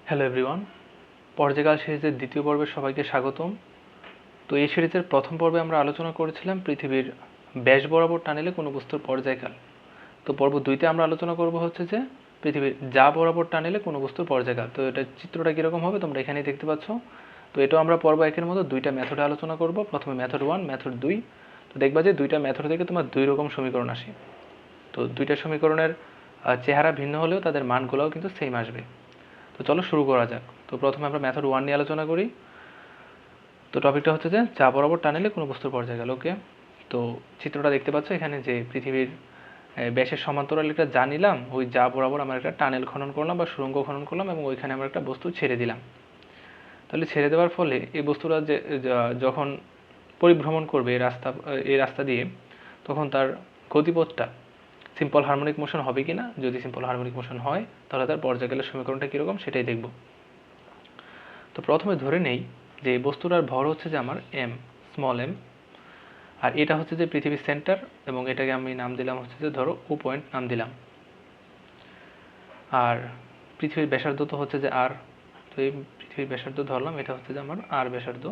Hello everyone, পর্যায়কাল সিরিজের দ্বিতীয় পর্বে সবাইকে স্বাগতম। তো এই সিরিজের প্রথম পর্বে আমরা আলোচনা করেছিলাম পৃথিবীর ব্যাস বরাবর টানেলে কোনো বস্তুর পর্যায়কাল। তো পর্ব 2তে আমরা আলোচনা করব হচ্ছে যে পৃথিবীর যা বরাবর টানেলে কোনো বস্তুর পর্যায়কাল। তো এটা চিত্রটা কীরকম হবে তোমরা এখানেই দেখতে পাচ্ছ। তো এটাও আমরা পর্ব 1-এর মতো দুইটা মেথডে আলোচনা করব, প্রথমে মেথড 1, মেথড 2। তো দেখবা যে দুইটা মেথড থেকে তোমার দুই রকম সমীকরণ আসে। তো দুইটা সমীকরণের চেহারা ভিন্ন হলেও তাদের মানগুলোও কিন্তু সেম আসবে। তো চলো শুরু করা যাক। তো প্রথমে আমরা মেথড 1 নিয়ে আলোচনা করি। তো টপিকটা হচ্ছে যে যা বরাবর টানেলে কোনো বস্তুর পর্যায়কাল। ওকে, তো চিত্রটা দেখতে পাচ্ছ এখানে যে পৃথিবীর ব্যাসের সমান্তরাল একটা যা নিলাম, ওই যা বরাবর আমরা একটা টানেল খনন করলাম বা সুড়ঙ্গ খনন করলাম এবং ওইখানে আমরা একটা বস্তু ছেড়ে দিলাম। তাহলে ছেড়ে দেওয়ার ফলে এই বস্তুটা যে যখন পরিভ্রমণ করবে এই রাস্তা দিয়ে, তখন তার গতিপথটা সিম্পল হারমোনিক মোশন হবে কি না। যদি সিম্পল হারমোনিক মোশন হয় তাহলে তার পর্যায়কালের সমীকরণটা কীরকম সেটাই দেখব। তো প্রথমে ধরে নেই যে বস্তুটার ভর হচ্ছে যে আমার এম, স্মল এম, আর এটা হচ্ছে যে পৃথিবীর সেন্টার, এবং এটাকে আমি নাম দিলাম হচ্ছে যে ধরো ও পয়েন্ট নাম দিলাম। আর পৃথিবীর ব্যাসার্ধ তো হচ্ছে যে আর, তো এই পৃথিবীর ব্যাসার্ধ ধরলাম, এটা হচ্ছে যে আমার আর ব্যাসার্ধ।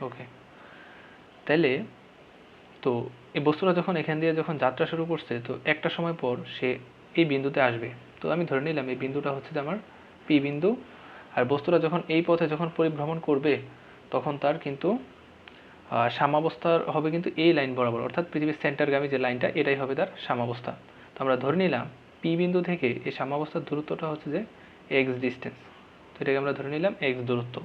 ওকে, তাহলে তো এই বস্তুটা যখন এখান দিয়ে যখন যাত্রা শুরু করছে, তো একটা সময় পর সে এই বিন্দুতে আসবে। তো আমি ধরে নিলাম এই বিন্দুটা হচ্ছে যে আমার পি বিন্দু, আর বস্তুটা যখন এই পথে যখন পরিভ্রমণ করবে তখন তার কিন্তু সাম্যাবস্থা হবে কিন্তু এই লাইন বরাবর, অর্থাৎ পৃথিবীর সেন্টারগামী যে লাইনটা, এটাই হবে তার সাম্যাবস্থা। তো আমরা ধরে নিলাম পি বিন্দু থেকে এই সাম্যাবস্থার দূরত্বটা হচ্ছে যে এক্স ডিস্টেন্স। তো এটাকে আমরা ধরে নিলাম এক্স দূরত্ব।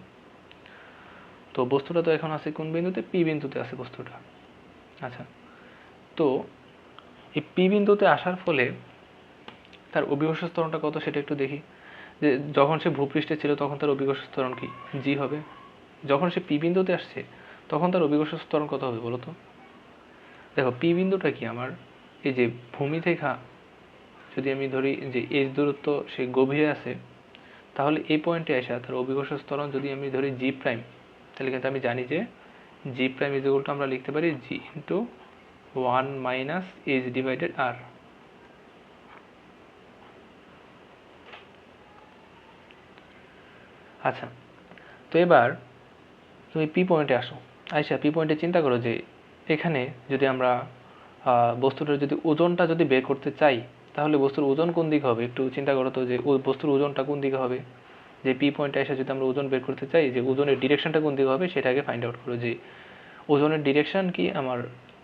তো বস্তুটা তো এখন আছে কোন বিন্দুতে? পি বিন্দুতে আছে বস্তুটা। আচ্ছা, তো এই পি বিন্দুতে আসার ফলে তার অভিকর্ষ ত্বরণটা কত সেটা একটু দেখি। যে যখন সে ভূপৃষ্ঠে ছিল তখন তার অভিকর্ষ ত্বরণ কি? জি হবে। যখন সে পি বিন্দুতে আসছে তখন তার অভিকর্ষ ত্বরণ কত হবে বলো তো? দেখো পি বিন্দুটা কি আমার এই যে ভূমি থেকে যদি আমি ধরি যে এইচ দূরত্ব সে গভীরে আছে, তাহলে এই পয়েন্টে আসা তার অভিকর্ষ ত্বরণ যদি আমি ধরি জি প্রাইম, তাহলে কিন্তু আমি জানি যে জি প্রাইম ইজ ইকুয়াল টু আমরা লিখতে পারি জি ইন্টু 1 মাইনাস এইচ ডিভাইডেড আর। আচ্ছা, তো এবার তুমি পি পয়েন্টে আসো। আচ্ছা, পি পয়েন্টে চিন্তা করো যে এখানে যদি আমরা বস্তুটার যদি ওজনটা যদি বের করতে চাই, তাহলে বস্তুর ওজন কোন দিকে হবে একটু চিন্তা করো তো, যে বস্তুর ওজনটা কোন দিকে হবে। যে পি পয়েন্টে এসে যদি আমরা ওজন বের করতে চাই, যে ওজনের ডিরেকশনটা কোন দিকে হবে সেটাকে ফাইন্ড আউট করো। যে ওজনের ডিরেকশন কি আমার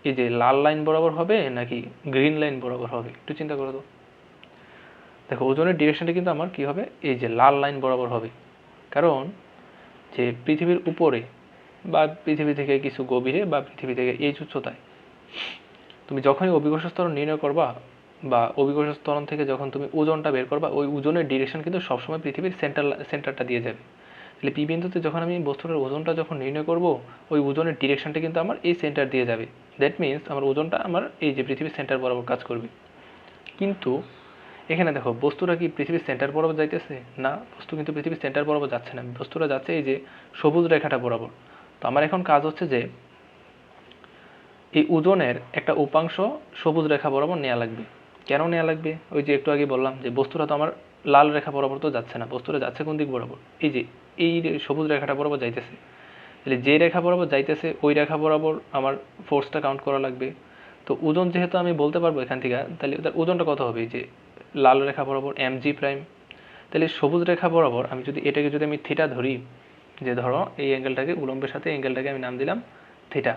এই যে লাল লাইন বরাবর হবে নাকি গ্রিন লাইন বরাবর হবে, একটু চিন্তা করো তো। দেখো ওজনের ডিরেকশনটা কিন্তু আমার কি হবে, এই যে লাল লাইন বরাবর হবে। কারণ যে পৃথিবীর উপরে বা পৃথিবী থেকে কিছু গভীরে বা পৃথিবী থেকে এই উচ্চতায় তুমি যখনই অভিকর্ষ ত্বরণ নির্ণয় করবা বা অভিকর্ষ ত্বরণ থেকে যখন তুমি ওজনটা বের করবা, ওই ওজনের ডিরেকশন কিন্তু সবসময় পৃথিবীর সেন্টারটা দিয়ে যাবে। তাহলে পি বিন্দুতে যখন আমি বস্তুটার ওজনটা যখন নির্ণয় করব, ওই ওজনের ডিরেকশনটা কিন্তু আমার এই সেন্টার দিয়ে যাবে। দ্যাট মিনস আমার ওজনটা আমার এই যে পৃথিবীর সেন্টার বরাবর কাজ করবে। কিন্তু এখানে দেখো বস্তুটা কি পৃথিবীর সেন্টার বরাবর যাইতেছে না, বস্তু কিন্তু পৃথিবীর সেন্টার বরাবর যাচ্ছে না, বস্তুটা যাচ্ছে এই যে সবুজ রেখাটা বরাবর। তো আমার এখন কাজ হচ্ছে যে এই ওজনের একটা উপাংশ সবুজ রেখা বরাবর নেওয়া লাগবে। কেন নেওয়া লাগবে? ওই যে একটু আগে বললাম যে বস্তুটা তো আমার লাল রেখা বরাবর তো যাচ্ছে না, বস্তুটা যাচ্ছে কোন দিক বরাবর? এই যে এই সবুজ রেখাটা বরাবর যাইতেছে। তাহলে যে রেখা বরাবর যাইতেছে ওই রেখা বরাবর আমার ফোর্সটা কাউন্ট করা লাগবে। তো ওজন যেহেতু আমি বলতে পারবো এখান থেকে, তাহলে তার ওজনটা কত হবে? যে লাল রেখা বরাবর এম জি প্রাইম। তাহলে সবুজ রেখা বরাবর আমি যদি এটাকে যদি আমি থিটা ধরি, যে ধরো এই অ্যাঙ্গেলটাকে উলম্বের সাথে অ্যাঙ্গেলটাকে আমি নাম দিলাম থিটা,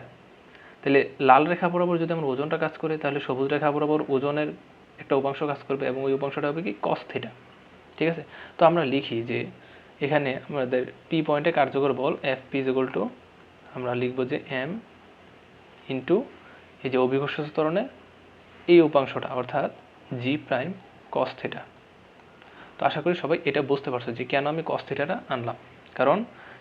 তাহলে লাল রেখা বরাবর যদি আমার ওজনটা কাজ করে, তাহলে সবুজ রেখা বরাবর ওজনের একটা উপাংশ কাজ করবে এবং ওই উপাংশটা হবে কি কস থিটা। ঠিক আছে, তো আমরা লিখি যে এখানে আমাদের পি পয়েন্টে কার্যকর বল F P is equal to আমরা লিখবো যে এম ইন্টু এই যে অভিকর্ষ ত্বরণের এই উপাংশটা অর্থাৎ জি প্রাইম কস থিটা। তো আশা করি সবাই এটা বুঝতে পারছো যে কেন আমি কস থিটাটা আনলাম। কারণ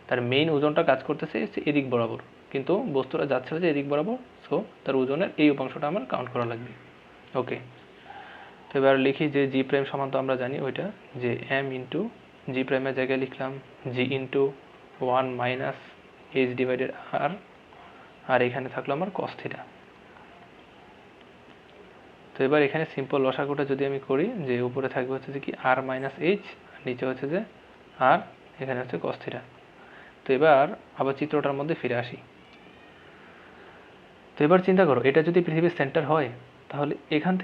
তার মেইন ওজনটা কাজ করতেছে এদিক বরাবর, কিন্তু বস্তুটা যাচ্ছে হচ্ছে এদিক বরাবর। সো তার ওজনের এই উপাংশটা আমার কাউন্ট করা লাগবে। ওকে, তো এবার লিখি যে জি প্রাইম সমান তো আমরা জানি ওইটা, যে এম ইন্টু জি প্রাইমের জায়গায় লিখলাম জি ইন্টু 1 মাইনাস এইচ ডিভাইডেড আর, আর এখানে থাকলো আমার কস থিটা। তো এবার এখানে সিম্পল লসাগুটা যদি আমি করি, যে উপরে থাকবে হচ্ছে যে কি আর মাইনাস এইচ, নিচে হচ্ছে যে আর, এখানে হচ্ছে cos থিটা। তো এবার আবার চিত্রটার মধ্যে ফিরে আসি। তো এবার চিন্তা করো, এটা যদি পৃথিবীর সেন্টার হয় তাহলে এখান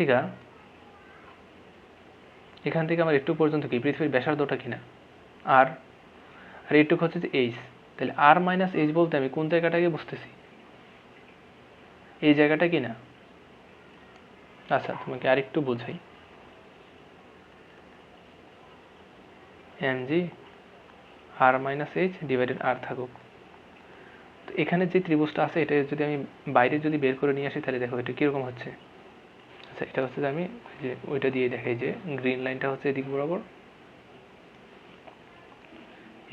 থেকে আমার একটু পর্যন্ত কি পৃথিবীর ব্যাসার্ধটা কিনা আর, আর এইটুকু হচ্ছে যে এইচ। তাহলে আর মাইনাস এইচ বলতে আমি কোন জায়গাটাকে বুঝতেছি? এই জায়গাটা কিনা। আচ্ছা, তোমাকে আরেকটু বোঝাই। mg আর মাইনাস এইচ ডিভাইডেড আর থাকুক। তো এখানে যে ত্রিভুজটা আছে এটা যদি আমি বাইরে যদি বের করে নিয়ে আসি তাহলে দেখো এটা কীরকম হচ্ছে। আচ্ছা, এটা হচ্ছে যে আমি যে ওইটা দিয়ে দেখাই যে গ্রিন লাইনটা হচ্ছে এদিক বরাবর,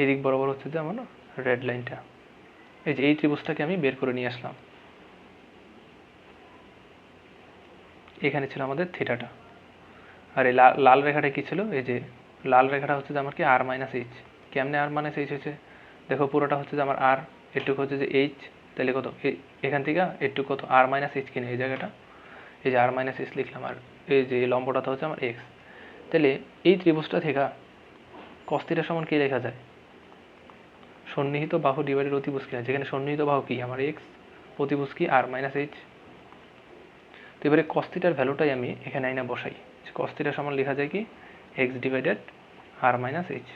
এদিক বরাবর হচ্ছে যে আমার রেড লাইনটা। এই যে এই ত্রিভুজটাকে আমি বের করে নিয়ে আসলাম। এখানে ছিল আমাদের থিটাটা, আর এই লাল রেখাটা কি ছিল? এই যে লাল রেখাটা হচ্ছে যে আমার কি আর মাইনাস এইচ। কেমনে আর মাইনাস এইচ হয়েছে? দেখো পুরোটা হচ্ছে যে আমার আর, এটুকু হচ্ছে যে এইচ, তাহলে কত এখান থেকে একটু কত আর মাইনাস এইচ কিনে এই জায়গাটা, এই যে আর মাইনাস এইচ লিখলাম, আর এই যে লম্বটা তো হচ্ছে আমার এক্স। তাহলে এই ত্রিভুজটা থেকে cos থিটা সমান কি লেখা যায়? সন্নিহিত বাহু ডিভাইডেড অতিভুজ কিনা, যেখানে সন্নিহিত বাহু কি আমার এক্স, অতিভুজ কি আর মাইনাস এইচ। তো এবারে cos থিটার ভ্যালুটাই আমি এখানে আইনা বসাই। cos থিটা সমান লেখা যায় কি এক্স ডিভাইডেড আর মাইনাস এইচ।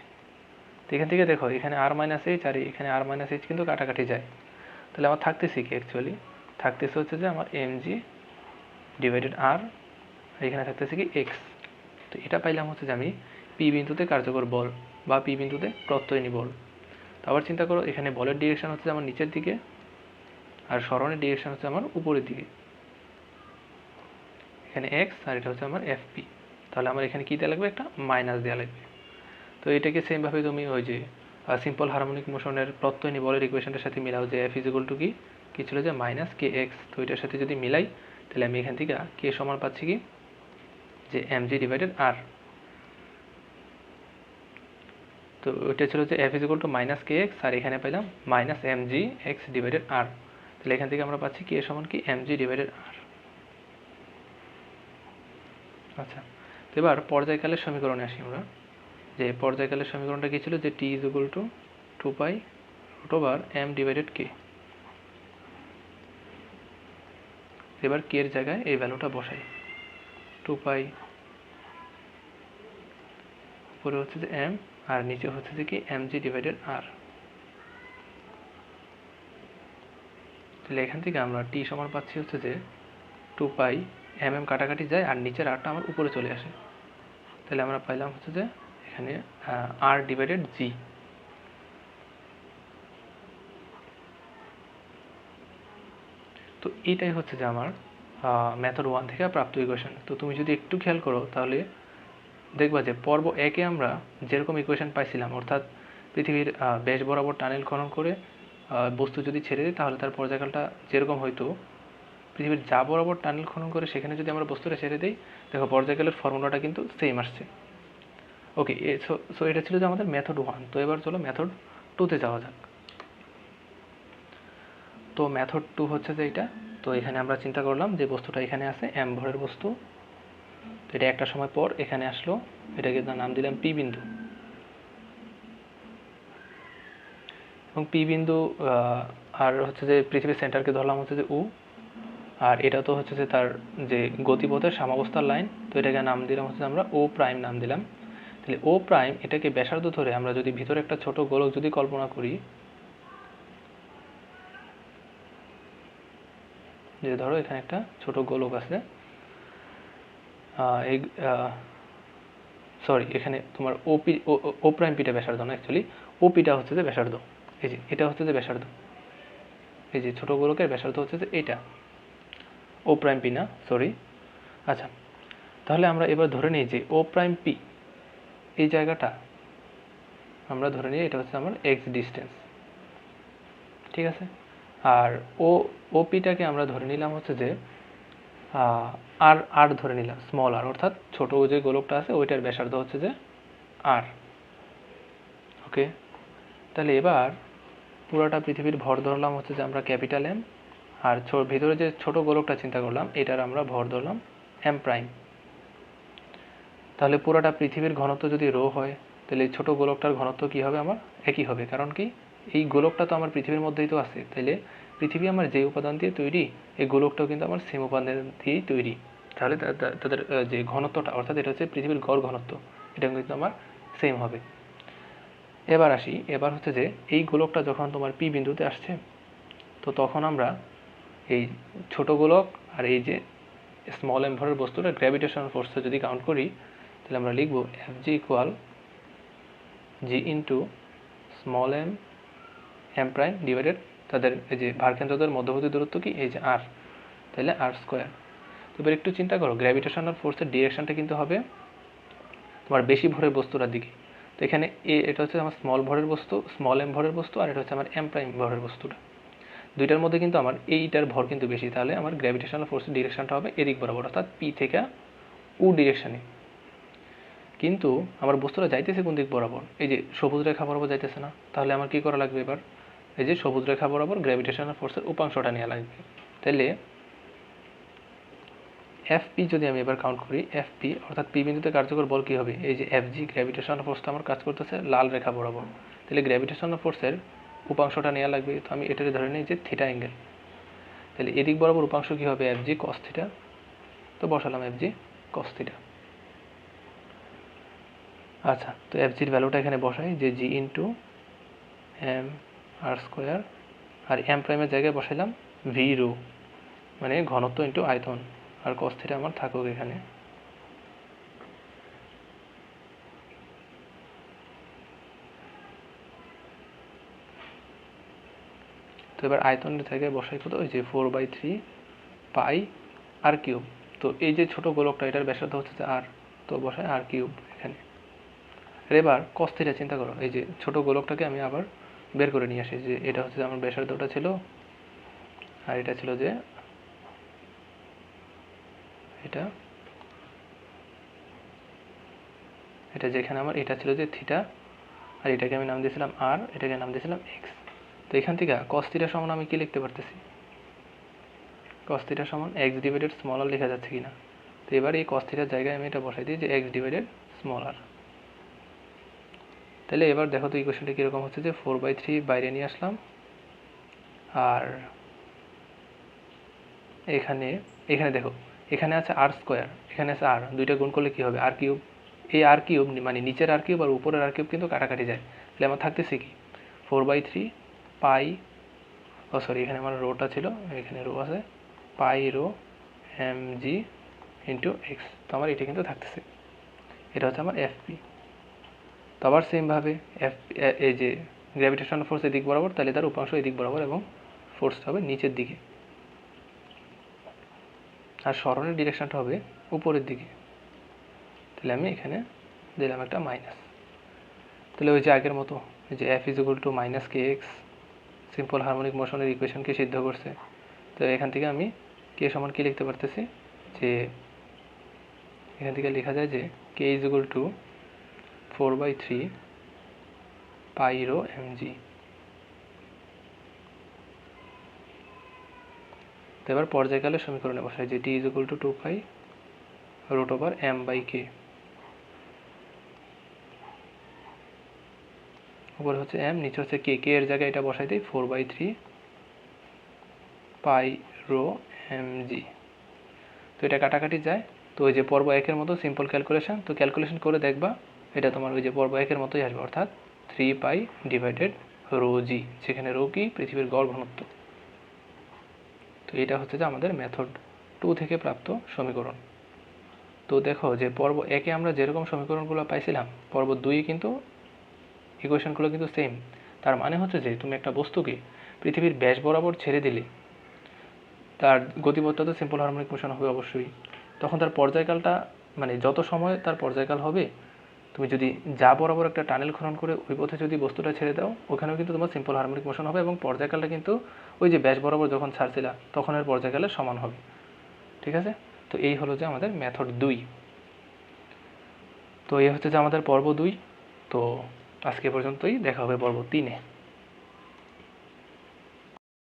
তো এখান থেকে দেখো এখানে আর মাইনাস এইচ আর এখানে আর মাইনাস এইচ কিন্তু কাটাকাটি যায়। তাহলে আমার থাকতেছে কি অ্যাকচুয়ালি? থাকতেছে হচ্ছে যে আমার এমজি ডিভাইডেড আর, এখানে থাকতেছে কি এক্স। তো এটা পাইলাম হচ্ছে যে আমি পি বিন্দুতে কার্যকর বল বা পি বিন্দুতে প্রত্যয়নী বল। তো আবার চিন্তা করো, এখানে বলের ডিরেকশন হচ্ছে আমার নিচের দিকে আর সরণের ডিরেকশন হচ্ছে আমার উপরের দিকে। এখানে এক্স আর এটা হচ্ছে আমার এফপি। তাহলে আমার এখানে কী দেওয়া লাগবে? একটা মাইনাস দেওয়া লাগবে। তো এটাকে সেমভাবে তুমি ওই যে সিম্পল হারমোনিক মোশনের প্রত্যয়নী বলের ইকুয়েশনটার সাথে মিলাও যে এফ ইজিক্যাল টু কি ছিল যে মাইনাস কে এক্স। তো এটার সাথে যদি মিলাই তাহলে আমি এখান থেকে কে সমান পাচ্ছি কি যে এমজি ডিভাইডেড আর। তো ওইটা ছিল যে F is equal two minus K x, আর এখানে পেলাম মাইনাস এমজি এক্স ডিভাইডেড আর। তাহলে এখান থেকে আমরা পাচ্ছি কে সমান কি এমজি ডিভাইডেড আর। আচ্ছা, তো এবার পর্যায়কালের সমীকরণে আসি আমরা। যে পর্যায়কালের সমীকরণটা কী ছিল? যে T is equal to 2 pi root over M divided K. এবার কে এর জায়গায় এই ভ্যালুটা বসাই। 2 পাই উপরে হচ্ছে যে এম আর নিচে হচ্ছে যে কি এম জি ডিভাইডেড আর। তাহলে এখান থেকে আমরা টি সমান পাচ্ছি হচ্ছে যে 2 পাই এম কাটাকাটি যায় আর নিচের আরটা আমার উপরে চলে আসে। তাহলে আমরা পাইলাম হচ্ছে যে এখানে আর ডিভাইডেড জি। তো এইটাই হচ্ছে যে আমার মেথড 1 থেকে প্রাপ্ত ইকুয়েশন। তো তুমি যদি একটু খেয়াল করো তাহলে দেখবা যে পর্ব একে আমরা যেরকম ইকুয়েশন পাইছিলাম, অর্থাৎ পৃথিবীর ব্যাস বরাবর টানেল খনন করে বস্তু যদি ছেড়ে দিই তাহলে তার পর্যায়কালটা যেরকম হয়তো, পৃথিবীর যা বরাবর টানেল খনন করে সেখানে যদি আমরা বস্তুটা ছেড়ে দিই, দেখো পর্যায়কালের ফর্মুলাটা কিন্তু সেম আসছে। ওকে, সো এটা ছিল যে আমাদের মেথড 1। তো এবার চলো মেথড 2তে যাওয়া যাক। তো মেথড 2 হচ্ছে যে এটা। তো এখানে আমরা চিন্তা করলাম যে বস্তুটা এখানে আছে এম ভরের বস্তু। তো এটা একটা সময় পর এখানে আসলো, এটাকে নাম দিলাম পি বিন্দু। এবং পি বিন্দু আর হচ্ছে যে পৃথিবীর সেন্টারকে ধরলাম হচ্ছে যে উ, আর এটা তো হচ্ছে যে তার যে গতিপথের সাম্যাবস্থার লাইন। তো এটাকে নাম দিলাম হচ্ছে আমরা ও প্রাইম নাম দিলাম। তাহলে ও প্রাইম এটাকে ব্যাসার্ধ ধরে আমরা যদি ভিতরে একটা ছোট গোলক যদি কল্পনা করি, যে ধরো এখানে একটা ছোট গোলক আছে, এই সরি এখানে তোমার ওপি ও প্রাইম পিটা ব্যাসার্ধ না, অ্যাকচুয়ালি ওপিটা হচ্ছে যে ব্যাসার্ধ। এই যে এটা হচ্ছে যে ব্যাসার্ধ, এই যে ছোট গোলকের ব্যাসার্ধ হচ্ছে যে এটা, ও প্রাইম পি না, সরি। আচ্ছা, তাহলে আমরা এবার ধরে নিই যে ও প্রাইম পি এই জায়গাটা আমরা ধরে নিই এটা হচ্ছে আমার এক্স ডিস্টেন্স, ঠিক আছে। আর ও ওপিটাকে আমরা ধরে নিলাম হচ্ছে যে আর আর ধরে নিলাম স্মল আর, অর্থাৎ ছোট যে গোলকটা আছে ওইটার ব্যাসার্ধ হচ্ছে যে আর। ওকে, তাহলে এবার পুরোটা পৃথিবীর ভর ধরলাম হচ্ছে যে আমরা ক্যাপিটাল এম, আর ভিতরে যে ছোট গোলকটা চিন্তা করলাম এটার আমরা ভর ধরলাম এম প্রাইম। তাহলে পুরোটা পৃথিবীর ঘনত্ব যদি রো হয় তাহলে ছোট গোলকটার ঘনত্ব কি হবে আমার একই হবে, কারণ কি এই গোলকটা তো আমার পৃথিবীর মধ্যেই তো আছে, তাহলে পৃথিবী আমার যে উপাদান দিয়ে তৈরি এই গোলকটাও কিন্তু আমার সেম উপাদান দিয়েই তৈরি, তাহলে তাদের যে ঘনত্বটা অর্থাৎ এটা হচ্ছে পৃথিবীর গড় ঘনত্ব, এটা কিন্তু আমার সেম হবে। এবার আসি, এবার হচ্ছে যে এই গোলকটা যখন তোমার পি বিন্দুতে আসছে, তো তখন আমরা এই ছোট গোলক আর এই যে স্মল এম ভরের বস্তুটা গ্র্যাভিটেশনাল ফোর্সে যদি কাউন্ট করি, তাহলে আমরা লিখব F G equal G into small M M prime divided তাদের এই যে ভারকেন্দ্রদের মধ্যবর্তী দূরত্ব কি এই যে আর, তাহলে আর স্কোয়ার। তো এবার একটু চিন্তা করো, গ্র্যাভিটেশনাল ফোর্সের ডিরেকশনটা কিন্তু হবে তোমার বেশি ভরের বস্তুটার দিকে। তো এখানে এটা হচ্ছে আমার স্মল ভরের বস্তু, স্মল এম ভরের বস্তু, আর এটা হচ্ছে আমার এম প্রাইম ভরের বস্তুটা। দুইটার মধ্যে কিন্তু আমার এইটার ভর কিন্তু বেশি, তাহলে আমার গ্র্যাভিটেশনাল ফোর্সের ডিরেকশনটা হবে এদিক বরাবর, অর্থাৎ পি থেকে উ ডিরেকশনে। কিন্তু আমার বস্তুটা যাইতেছে কোন দিক বরাবর, এই যে সবুজ রেখা বরাবর যাইতেছে না, তাহলে আমার কি করা লাগবে এবার, এই যে সবুজ রেখা বরাবর গ্র্যাভিটেশনাল ফোর্সের উপাংশটা নেওয়া লাগবে। তাহলে এফ পি যদি আমি এবার কাউন্ট করি, এফ পি অর্থাৎ পি বিন্দুতে কার্যকর বল কী হবে, এই যে এফ জি গ্র্যাভিটেশনাল ফোর্সটা আমার কাজ করতেছে লাল রেখা বরাবর, তাহলে গ্র্যাভিটেশনাল ফোর্সের উপাংশটা নেওয়া লাগবে। তো আমি এটাকে ধরে নিই যে থিটা অ্যাঙ্গেল, তাহলে এদিক বরাবর উপাংশ কী হবে, এফ জি কস থিটা, তো বসালাম এফ জি কস থিটা। আচ্ছা, তো এফ জির ভ্যালুটা এখানে বসাই যে জি ইন্টু এম আর স্কোয়ার, আর এম প্রাইমের জায়গায় বসাইলাম ভি রো, মানে ঘনত্ব ইন্টু আয়তন, আর কস থিটা আমার থাকুক এখানে। তো এবার আয়তনের জায়গায় বসাই কত, ওই যে 4/3 পাই আর কিউব। তো এই যে ছোট গোলকটা এটার ব্যাসার্ধ হচ্ছে যে আর, তো বসাই আর কিউব এখানে। আর এবার কস থিটা চিন্তা করো, এই যে ছোট গোলকটাকে আমি আবার বের করে নিয়ে আসি, যে এটা হচ্ছে আমার ব্যাসার্ধটা ছিল, আর এটা ছিল যে এটা এটা যেখানে আমার এটা ছিল যে থিটা, আর এটাকে আমি নাম দিয়েছিলাম আর, এটাকে নাম দিয়েছিলাম এক্স। তো এখান থেকে কস থিটা সমান আমি কি লিখতে পারতেছি, কস থিটা সমান এক্স ডিভাইডেড স্মল আর লেখা যাচ্ছে কিনা। তো এবার এই কস থিটার জায়গায় আমি এটা বসাই দিই যে এক্স ডিভাইডেড স্মল আর। তাহলে এবার দেখো তো ইকুয়েশনটা কীরকম হচ্ছে, যে 4/3 বাইরে নিয়ে আসলাম, আর এখানে এখানে দেখো এখানে আছে আর স্কোয়ার, এখানে আছে আর, দুইটা গুণ করলে কী হবে আর কিউব। এই আর কিউব মানে নিচের আর কিউব আর উপরের আর কিউব কিন্তু কাটাকাটি যায়, তাহলে আমার থাকতেছে কি 4/3 পাই, ও সরি এখানে আমার রোটা ছিল, এখানে রো আছে, pi rho M G into X. তো আমার এটা কিন্তু থাকতেছে, এটা হচ্ছে আমার এফপি। তো আবার সেমভাবে এফ, এই যে গ্র্যাভিটেশনাল ফোর্স এদিক বরাবর, তাহলে তার উপাংশ এদিক বরাবর এবং ফোর্সটা হবে নিচের দিকে, আর সরণের ডিরেকশনটা হবে উপরের দিকে। তাহলে আমি এখানে দিলাম একটা মাইনাস। তাহলে ওই যে আগের মতো ওই যে F is equal to minus K X simple harmonic মোশনের ইকুয়েশনকে সিদ্ধ করছে। তো এখান থেকে আমি কে সমান কী লিখতে পারতেছি, যে এখান থেকে লেখা যায় যে K is equal to 4/3 pi rho M G. তো এবার পর্যায়কালের সমীকরণে বসায় যে T is equal to 2 pi root over M by K, উপরে হচ্ছে এম, নিচে হচ্ছে কে, কে এর জায়গায় এটা বসাই দিই 4/3 পাই রো এম জি। তো এটা কাটাকাটি যায়, তো ওই যে পর্ব একের মতো সিম্পল ক্যালকুলেশন, তো ক্যালকুলেশন করে দেখবা এটা তোমার ওই যে পর্ব একের মতোই আসবে, অর্থাৎ 3 পাই ডিভাইডেড রো জি, সেখানে রো কি পৃথিবীর গড় ঘনত্ব। তো এটা হচ্ছে যে আমাদের মেথড 2 থেকে প্রাপ্ত সমীকরণ। তো দেখো যে পর্ব একে আমরা যেরকম সমীকরণগুলো পাইছিলাম, পর্ব 2 কিন্তু ইকুয়েশনগুলো কিন্তু সেম। তার মানে হচ্ছে যে তুমি একটা বস্তুকে পৃথিবীর ব্যাস বরাবর ছেড়ে দিলে তার গতিপথটা তো সিম্পল হারমোনিক মোশন হবে অবশ্যই। তখন তার পর্যায়কালটা মানে যত সময় তার পর্যায়কাল হবে, তুমি যদি যা বরাবর একটা টানেল খনন করে ওই পথে যদি বস্তুটা ছেড়ে দাও, ওখানেও কিন্তু তোমার সিম্পল হারমোনিক মোশন হবে এবং পর্যায়কালটা কিন্তু ওই যে ব্যাস বরাবর যখন ছাড়ছিলা তখনের পর্যায়কালের সমান হবে। ঠিক আছে, তো এই হলো যে আমাদের মেথড 2। তো এই হচ্ছে যে আমাদের পর্ব 2। তো আজকে পর্যন্তই, দেখা হবে পর্ব 3-এ।